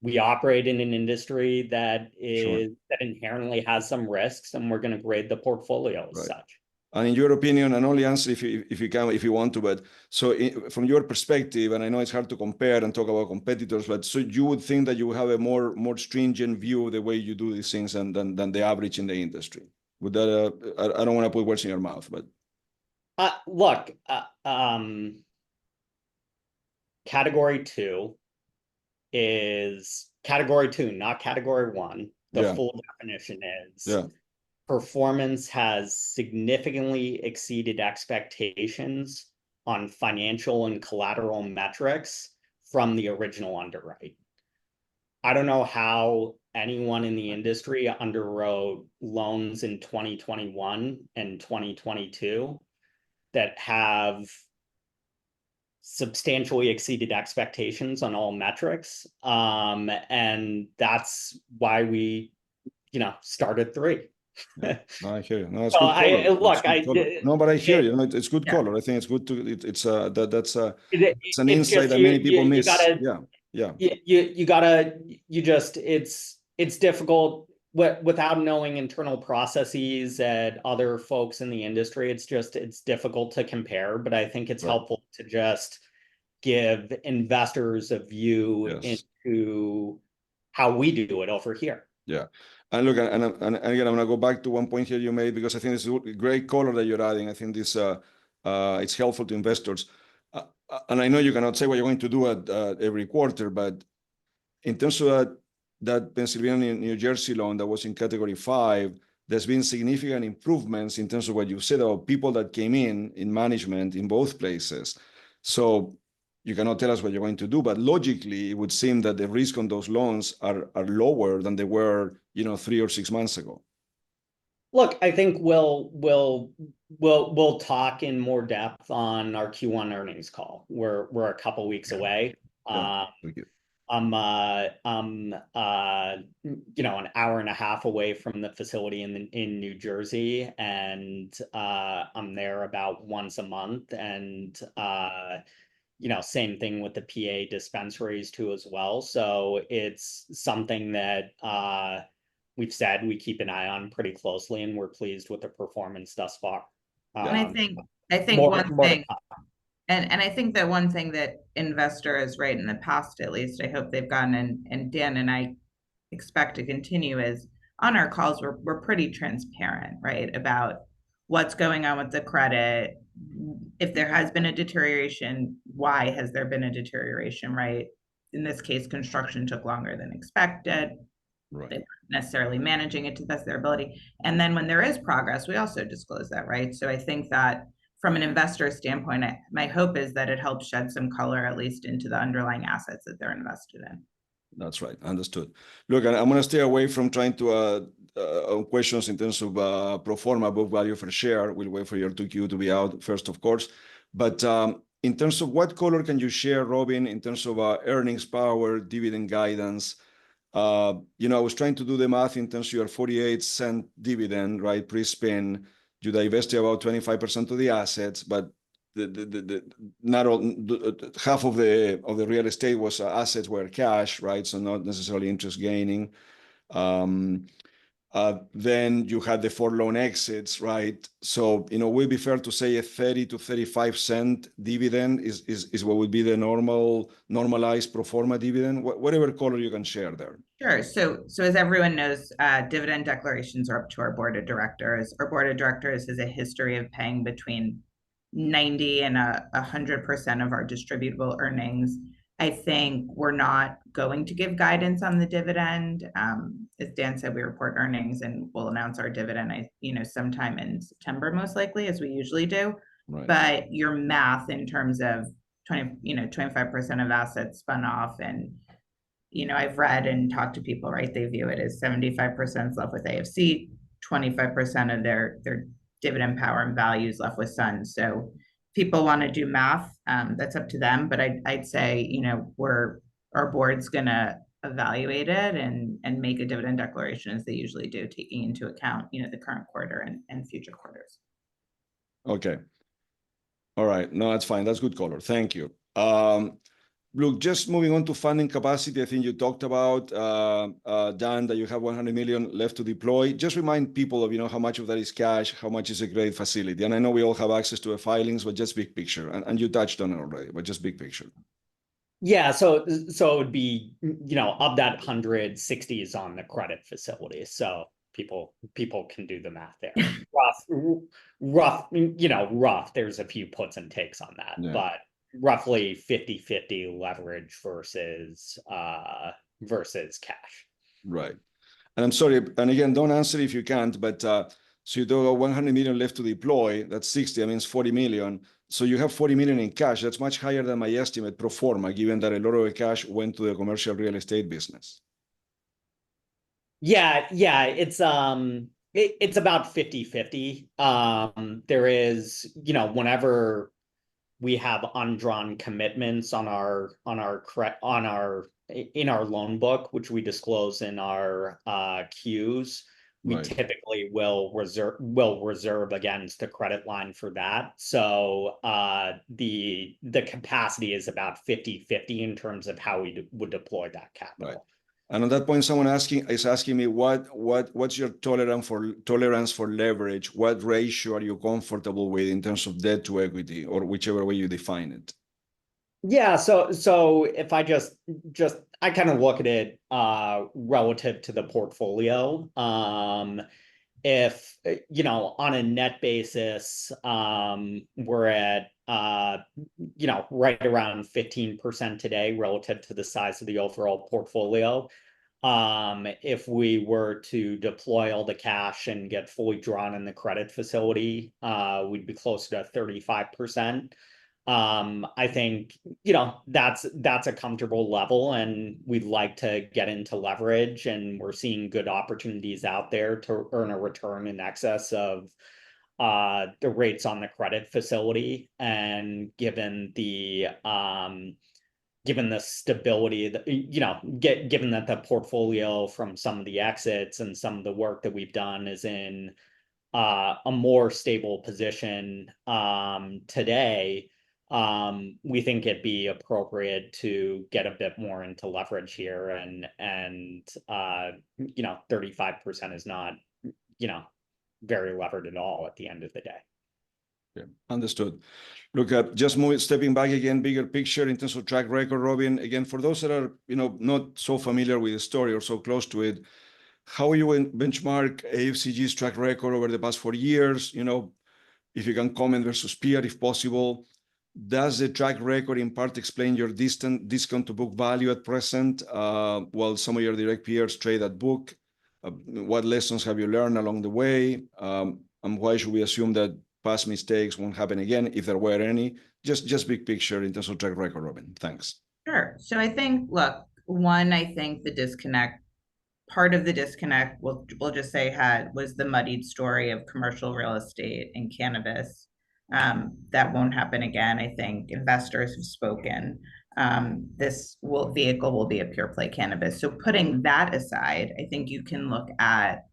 S3: we operate in an industry that that inherently has some risks, and we're going to grade the portfolio as such.
S1: And in your opinion, and only answer if you want to, but so from your perspective, and I know it's hard to compare and talk about competitors, but so you would think that you have a more stringent view of the way you do these things than the average in the industry. Would that? I don't want to put words in your mouth, but
S3: look, category 2 is category 2, not category 1. The full definition is. Performance has significantly exceeded expectations on financial and collateral metrics from the original underwrite. I don't know how anyone in the industry underwrote loans in 2021 and 2022 that have substantially exceeded expectations on all metrics. And that's why we, started 3.
S1: No, I hear you. No, it's good color. No, but I hear you. It's good color. I think it's good to. It's an insight that many people miss.
S3: It's difficult without knowing internal processes at other folks in the industry. It's difficult to compare. But I think it's helpful to just give investors a view into how we do it over here.
S1: Yeah. And look, and again, I'm going to go back to one point here you made, because I think this is a great color that you're adding. I think this it's helpful to investors. And I know you cannot say what you're going to do at every quarter, but in terms of that Pennsylvania, New Jersey loan that was in category 5, there's been significant improvements in terms of what you said about people that came in management in both places. So you cannot tell us what you're going to do, but logically, it would seem that the risk on those loans are lower than they were, 3 or 6 months ago.
S3: Look, I think we'll talk in more depth on our Q1 earnings call. We're a couple weeks away.
S1: Thank you.
S3: I'm an hour and a half away from the facility in New Jersey, and I'm there about once a month, and same thing with the PA dispensaries too as well. So it's something that we've said we keep an eye on pretty closely, and we're pleased with the performance thus far.
S2: And I think
S3: more
S2: one
S3: to
S2: thing,
S3: come.
S2: and I think that one thing that investors, right, in the past at least, I hope they've gotten, and Dan and I expect to continue, is on our calls, we're pretty transparent, right, about what's going on with the credit. If there has been a deterioration, why has there been a deterioration, right? In this case, construction took longer than expected.
S1: Right.
S2: They weren't necessarily managing it to the best of their ability. And then when there is progress, we also disclose that, right? So I think that from an investor standpoint, my hope is that it helps shed some color, at least into the underlying assets that they're invested in.
S1: That's right. Understood. Look, I'm going to stay away from trying to questions in terms of pro forma book value per share. We'll wait for your 2Q to be out first, of course. But in terms of what color can you share, Robyn, in terms of earnings power, dividend guidance? I was trying to do the math in terms of your 48-cent dividend, right? Pre-spin, you divested about 25% of the assets, but not all, half of the real estate was assets were cash, right? So not necessarily interest gaining. Then you had the 4 loan exits, right? So would it be fair to say a 30 to 35-cent dividend is what would be the normalized pro forma dividend? Whatever color you can share there.
S2: Sure. So as everyone knows, dividend declarations are up to our board of directors. Our board of directors has a history of paying between 90 and 100% of our distributable earnings. I think we're not going to give guidance on the dividend. As Dan said, we report earnings and we'll announce our dividend, sometime in September, most likely, as we usually do.
S1: Right.
S2: But your math in terms of 25% of assets spun off, and I've read and talked to people, right? They view it as 75% left with AFC, 25% of their dividend power and values left with Sun. So people want to do math, that's up to them. But I'd say, our board's going to evaluate it and make a dividend declaration as they usually do, taking into account, the current quarter and future quarters.
S1: Okay. All right. No, that's fine. That's good color. Thank you. Look, just moving on to funding capacity, I think you talked about, Dan, that you have 100 million left to deploy. Just remind people of, how much of that is cash, how much is a credit facility. And I know we all have access to the filings, but just big picture. And you touched on it already, but just big picture.
S3: Yeah, so it would be, of that 160 is on the credit facility. So people can do the math there. rough. There's a few puts and takes on that,
S1: Yeah.
S3: but roughly 50-50 leverage versus cash.
S1: Right. And I'm sorry, and again, don't answer if you can't, but so you do 100 million left to deploy, that's 60, that means 40 million. So you have 40 million in cash. That's much higher than my estimate pro forma, given that a lot of the cash went to the commercial real estate business.
S3: Yeah, it's about 50-50. There is, whenever we have undrawn commitments in our loan book, which we disclose in our Qs, we typically will reserve against the credit line for that. So the capacity is about 50-50 in terms of how we would deploy that capital.
S1: Right. And on that point, someone is asking me what's your tolerance for leverage? What ratio are you comfortable with in terms of debt to equity, or whichever way you define it?
S3: Yeah, so if I I kind of look at it relative to the portfolio. If on a net basis, we're at right around 15% today relative to the size of the overall portfolio. If we were to deploy all the cash and get fully drawn in the credit facility, we'd be closer to 35%. I think that's a comfortable level, and we'd like to get into leverage, and we're seeing good opportunities out there to earn a return in excess of the rates on the credit facility. And given the given the stability that, given that the portfolio from some of the exits and some of the work that we've done is in a more stable position today, we think it'd be appropriate to get a bit more into leverage here, and 35% is not, very levered at all at the end of the day.
S1: Yeah, understood. Look, just stepping back again, bigger picture in terms of track record, Robyn. Again, for those that are not so familiar with the story or so close to it, how you benchmark AFCG's track record over the past 4 years? If you can comment versus peer, if possible. Does the track record in part explain your discount to book value at present, while some of your direct peers trade at book? What lessons have you learned along the way? And why should we assume that past mistakes won't happen again, if there were any? Just big picture in terms of track record, Robyn. Thanks.
S2: Sure. So I think, look, one, I think part of the disconnect, we'll just say was the muddied story of commercial real estate and cannabis. That won't happen again. I think investors have spoken. This vehicle will be a pure play cannabis. So putting that aside, I think you can look at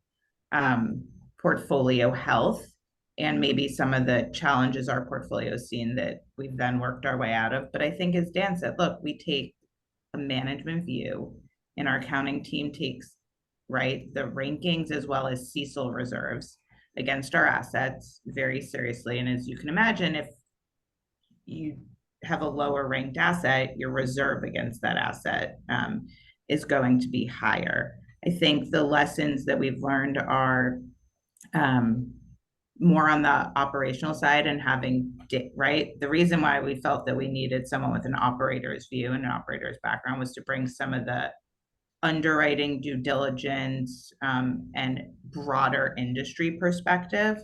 S2: portfolio health and maybe some of the challenges our portfolio has seen that we've then worked our way out of. But I think, as Dan said, look, we take a management view, and our accounting team takes the rankings as well as CECL reserves against our assets very seriously. And as you can imagine, if you have a lower ranked asset, your reserve against that asset is going to be higher. I think the lessons that we've learned are more on the operational side, and the reason why we felt that we needed someone with an operator's view and an operator's background was to bring some of the underwriting due diligence and broader industry perspective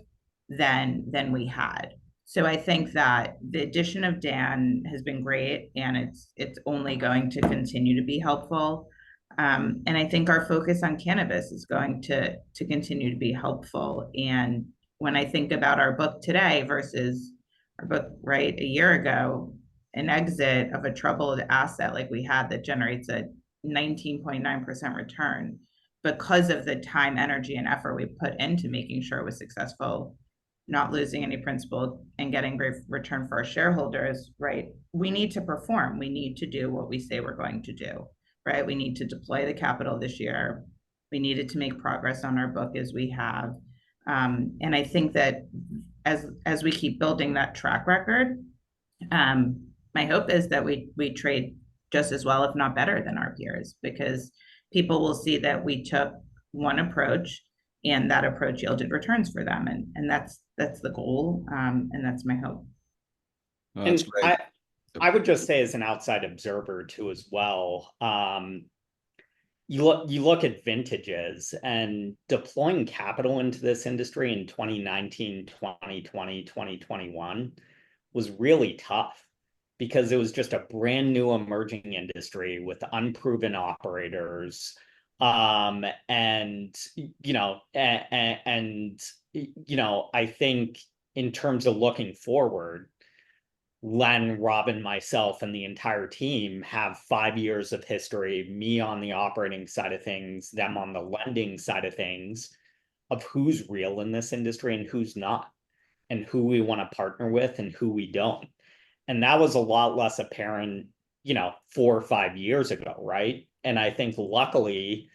S2: than we had. So I think that the addition of Dan has been great, and it's only going to continue to be helpful. And I think our focus on cannabis is going to continue to be helpful. And when I think about our book today versus our book a year ago, an exit of a troubled asset like we had that generates a 19.9% return, because of the time, energy, and effort we put into making sure it was successful, not losing any principal, and getting great return for our shareholders, we need to perform. We need to do what we say we're going to do, we need to deploy the capital this year. We needed to make progress on our book as we have. And I think that as we keep building that track record, my hope is that we trade just as well, if not better, than our peers, because people will see that we took one approach and that approach yielded returns for them. And that's the goal. And that's my hope.
S1: That's great.
S3: I would just say, as an outside observer too, as well, you look at vintages, and deploying capital into this industry in 2019, 2020, 2021 was really tough, because it was just a brand new emerging industry with unproven operators. I think in terms of looking forward, Len, Robyn, myself, and the entire team have 5 years of history, me on the operating side of things, them on the lending side of things, of who's real in this industry and who's not, and who we want to partner with and who we don't. And that was a lot less apparent, 4 or 5 years ago, And I think luckily,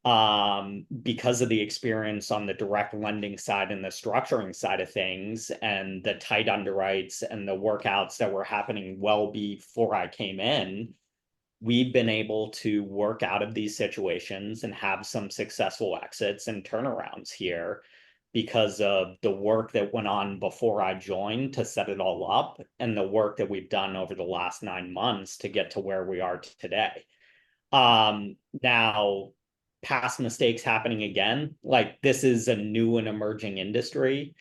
S3: because of the experience on the direct lending side and the structuring side of things, and the tight underwrites and the workouts that were happening well before I came in, we've been able to work out of these situations and have some successful exits and turnarounds here, because of the work that went on before I joined to set it all up, and the work that we've done over the last 9 months to get to where we are today. Now, past mistakes happening again, this is a new and emerging industry.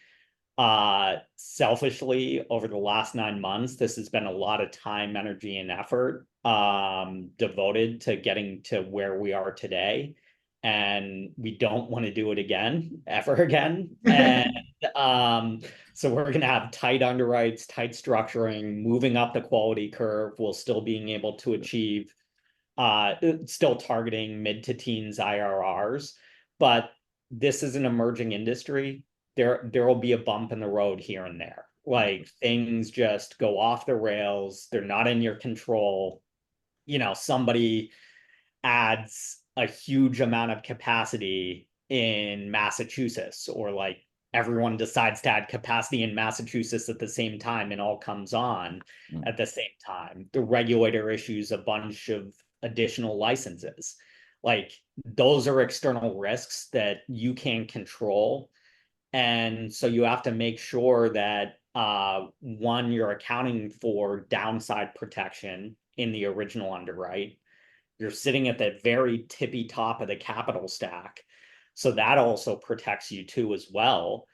S3: Selfishly, over the last 9 months, this has been a lot of time, energy, and effort devoted to getting to where we are today. And we don't want to do it again, ever again. And So we're going to have tight underwrites, tight structuring, moving up the quality curve while still being able to achieve, still targeting mid to teens IRRs. But this is an emerging industry. There will be a bump in the road here and there. Like things just go off the rails. They're not in your control. Somebody adds a huge amount of capacity in Massachusetts, or like everyone decides to add capacity in Massachusetts at the same time and all comes on at the same time. The regulator issues a bunch of additional licenses. Like those are external risks that you can't control. And so you have to make sure that one, you're accounting for downside protection in the original underwrite. You're sitting at the very tippy top of the capital stack. So that also protects you too as well.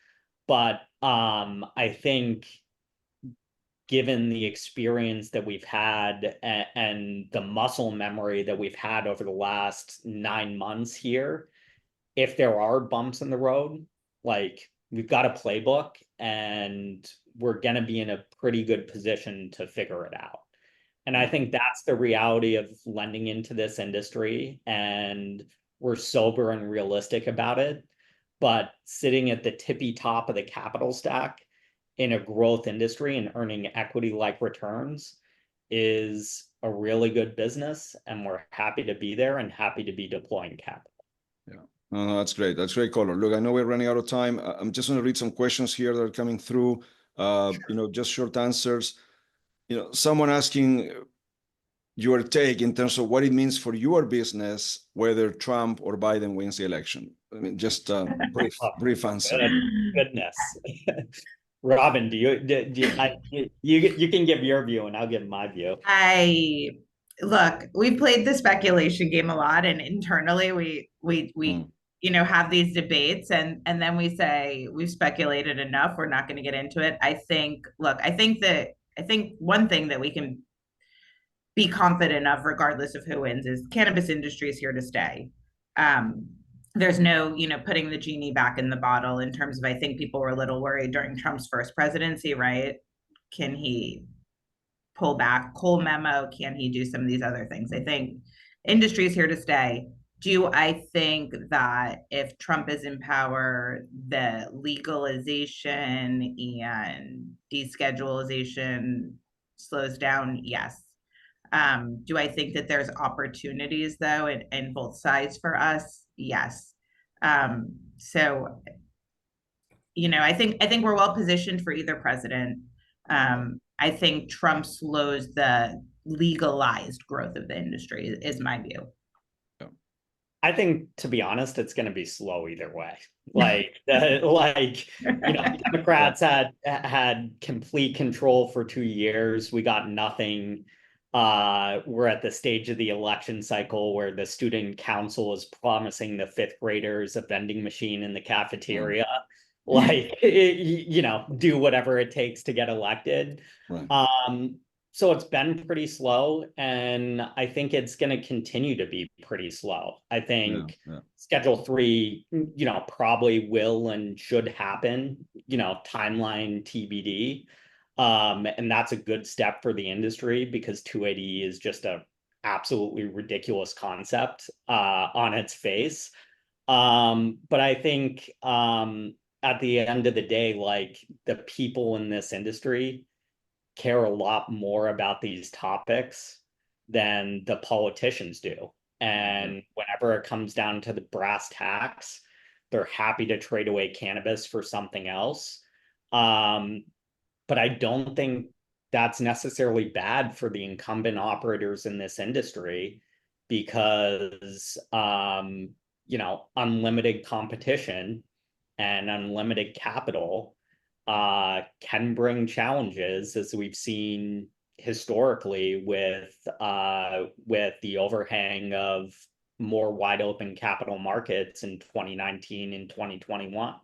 S3: But I think given the experience that we've had and the muscle memory that we've had over the last 9 months here, if there are bumps in the road, like we've got a playbook and we're going to be in a pretty good position to figure it out. And I think that's the reality of lending into this industry. And we're sober and realistic about it. But sitting at the tippy top of the capital stack in a growth industry and earning equity-like returns is a really good business. And we're happy to be there and happy to be deploying capital.
S1: Yeah. No, that's great. That's great color. Look, I know we're running out of time. I'm just going to read some questions here that are coming through.
S3: Sure.
S1: Just short answers. Someone asking your take in terms of what it means for your business, whether Trump or Biden wins the election. I mean, just brief answer.
S3: Goodness. Robyn, you can give your view and I'll give my view.
S2: Look, we've played the speculation game a lot, and internally we have these debates and then we say we've speculated enough, we're not going to get into it. I think one thing that we can be confident of, regardless of who wins, is cannabis industry is here to stay. There's no, putting the genie back in the bottle in terms of, I think people were a little worried during Trump's first presidency, right? Can he pull back Cole memo? Can he do some of these other things? I think industry is here to stay. Do I think that if Trump is in power, the legalization and deschedulization slows down? Yes. Do I think that there's opportunities though in both sides for us? Yes. So, I think we're well positioned for either president. I think Trump slows the legalized growth of the industry is my view.
S3: I think, to be honest, it's going to be slow either way. Democrats had complete control for 2 years. We got nothing. We're at the stage of the election cycle where the student council is promising the fifth graders a vending machine in the cafeteria. Do whatever it takes to get elected. Right. So it's been pretty slow, and I think it's going to continue to be pretty slow. I think Schedule 3, probably will and should happen, timeline TBD. And that's a good step for the industry because 280E is just a absolutely ridiculous concept on its face. But I think at the end of the day, the people in this industry care a lot more about these topics than the politicians do. And whenever it comes down to the brass tacks, they're happy to trade away cannabis for something else. But I don't think that's necessarily bad for the incumbent operators in this industry because, unlimited competition and unlimited capital can bring challenges, as we've seen historically with the overhang of more wide open capital markets in 2019 and 2021.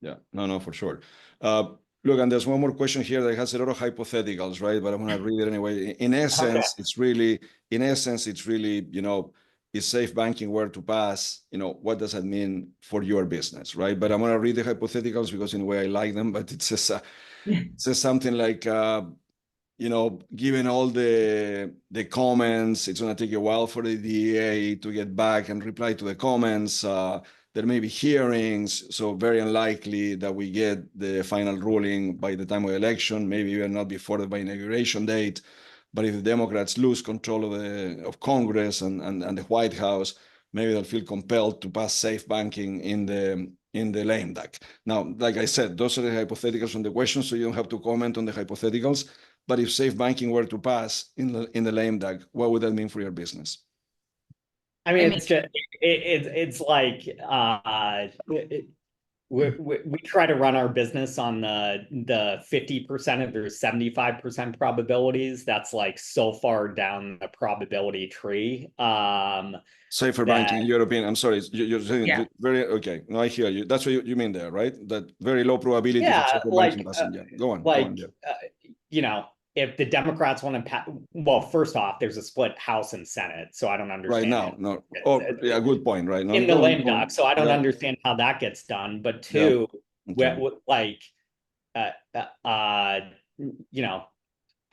S1: Yeah, no, for sure. Look, and there's one more question here that has a lot of hypotheticals, right? But I'm going to read it anyway. In essence, it's really, if safe banking were to pass, what does that mean for your business, right? But I'm going to read the hypotheticals because in a way I like them, but it says something like, given all the comments, it's going to take a while for the DEA to get back and reply to the comments. There may be hearings, so very unlikely that we get the final ruling by the time of the election, maybe even not before the inauguration date. But if the Democrats lose control of Congress and the White House, maybe they'll feel compelled to pass safe banking in the lame duck. Now, like I said, those are the hypotheticals from the question, so you don't have to comment on the hypotheticals. But if safe banking were to pass in the lame duck, what would that mean for your business?
S3: I mean, it's just it's like we try to run our business on the 50% or 75% probabilities. That's like so far down the probability tree.
S1: Safer banking in European. I'm sorry, you're saying very okay. No, I hear you. That's what you mean there, right? That very low probability for safer banking passing. Go on.
S3: If the Democrats want to pass, well, first off, there's a split House and Senate, so I don't understand.
S1: Right now, no. Good point, right?
S3: In the lame duck, so I don't understand how that gets done. But two, I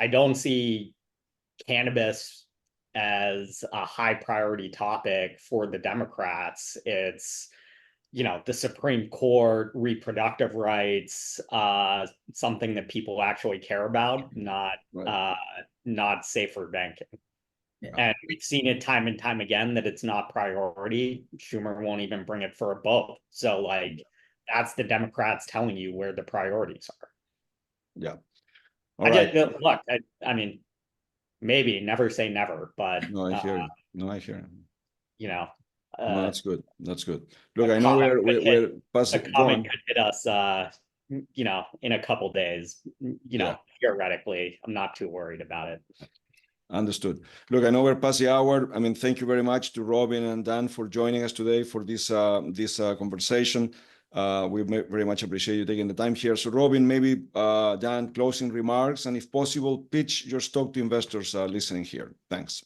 S3: don't see cannabis as a high priority topic for the Democrats. It's the Supreme Court, reproductive rights, something that people actually care about, not safer banking. Yeah. And we've seen it time and time again that it's not priority. Schumer won't even bring it for a vote. So that's the Democrats telling you where the priorities are.
S1: Yeah.
S3: I mean, maybe never say never, but
S1: no, I hear you. No, that's good. Look, I know we're passing.
S3: The comment could hit us, in a couple days. Theoretically, I'm not too worried about it.
S1: Understood. Look, I know we're past the hour. I mean, thank you very much to Robyn and Dan for joining us today for this conversation. We very much appreciate you taking the time here. So, Robyn, maybe Dan, closing remarks, and if possible, pitch your stock to investors listening here. Thanks.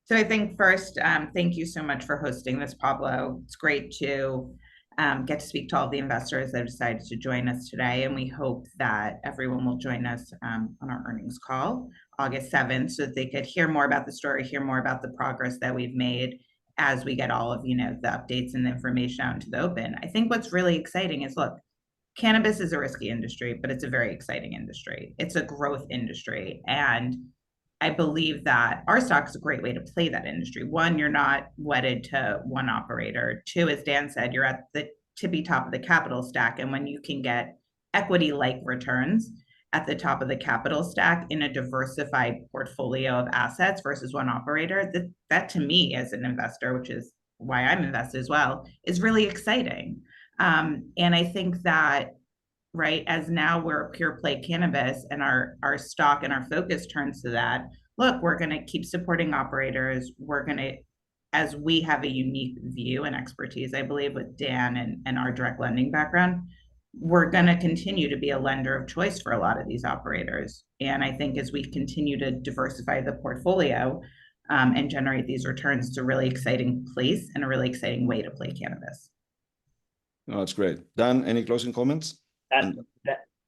S2: So I think first, thank you so much for hosting this, Pablo. It's great to get to speak to all the investors that have decided to join us today. And we hope that everyone will join us on our earnings call, August 7th, so that they could hear more about the story, hear more about the progress that we've made as we get all of, the updates and the information out into the open. I think what's really exciting is, look, cannabis is a risky industry, but it's a very exciting industry. It's a growth industry. And I believe that our stock is a great way to play that industry. One, you're not wedded to one operator. Two, as Dan said, you're at the tippy top of the capital stack. And when you can get equity-like returns at the top of the capital stack in a diversified portfolio of assets versus one operator, that to me as an investor, which is why I'm invested as well, is really exciting. And I think that, right, as now we're a pure play cannabis and our stock and our focus turns to that, look, we're going to keep supporting operators. We're going to, as we have a unique view and expertise, I believe, with Dan and our direct lending background, we're going to continue to be a lender of choice for a lot of these operators. And I think as we continue to diversify the portfolio and generate these returns, it's a really exciting place and a really exciting way to play cannabis.
S1: No, that's great. Dan, any closing comments?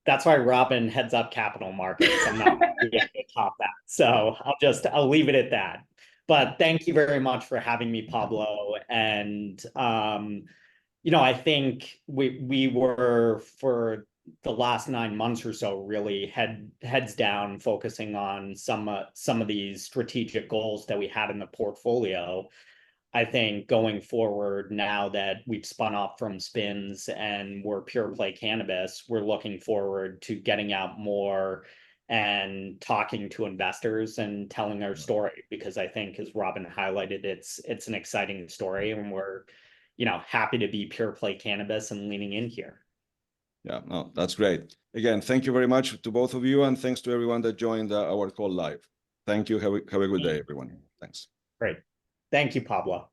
S3: That's why Robyn heads up capital markets. I'm not going to top that. So I'll leave it at that. But thank you very much for having me, Pablo. And, I think we were, for the last 9 months or so, really heads down, focusing on some of these strategic goals that we had in the portfolio. I think going forward, now that we've spun off from spins and we're pure play cannabis, we're looking forward to getting out more and talking to investors and telling our story, because I think, as Robyn highlighted, it's an exciting story, and we're happy to be pure play cannabis and leaning in here.
S1: Yeah, no, that's great. Again, thank you very much to both of you, and thanks to everyone that joined our call live. Thank you. Have a good day, everyone. Thanks.
S3: Great. Thank you, Pablo.